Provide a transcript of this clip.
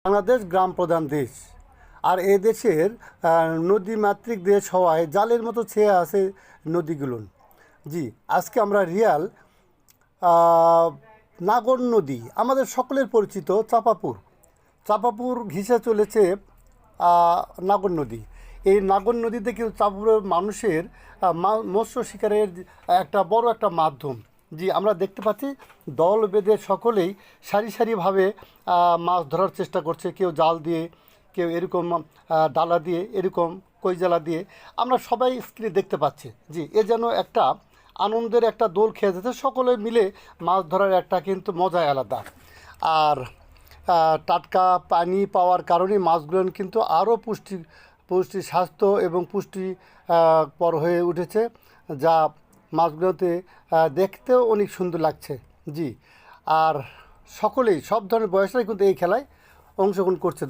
বাংলাদেশ গ্রাম প্রধান দেশ, আর এ দেশের নদীমাতৃক দেশ হওয়ায় জালের মতো ছেয়ে আছে নদীগুলো। জি, আজকে আমরা রিয়াল আহ, নাগর নদী, আমাদের সকলের পরিচিত চাপাপুর ঘিসে চলেছে আহ, নাগর নদী। এই নাগর নদীতে কিন্তু চাপাপুরের মানুষের মৎস্য শিকারের একটা বড় একটা মাধ্যম। জি, আমরা দেখতে পাচ্ছি দল বেঁধে সকলেই সারি সারিভাবে মাছ ধরার চেষ্টা করছে, কেউ জাল দিয়ে, কেউ এরকম ডালা দিয়ে, এরকম কইজালা দিয়ে। আমরা সবাই স্ক্রিনে দেখতে পাচ্ছি। জি, এ যেন একটা আনন্দের একটা দোল খেয়ে যাচ্ছে, সকলে মিলে মাছ ধরার একটা কিন্তু মজাই আলাদা। আর টাটকা পানি পাওয়ার কারণে মাছগুলো কিন্তু আরও পুষ্টি স্বাস্থ্য এবং পুষ্টি পর হয়ে উঠেছে, যা মাছগুলোতে দেখতেও অনেক সুন্দর লাগছে। জি, আর সকলেই সব ধরনের বয়সরাই কিন্তু এই খেলায় অংশগ্রহণ করছে।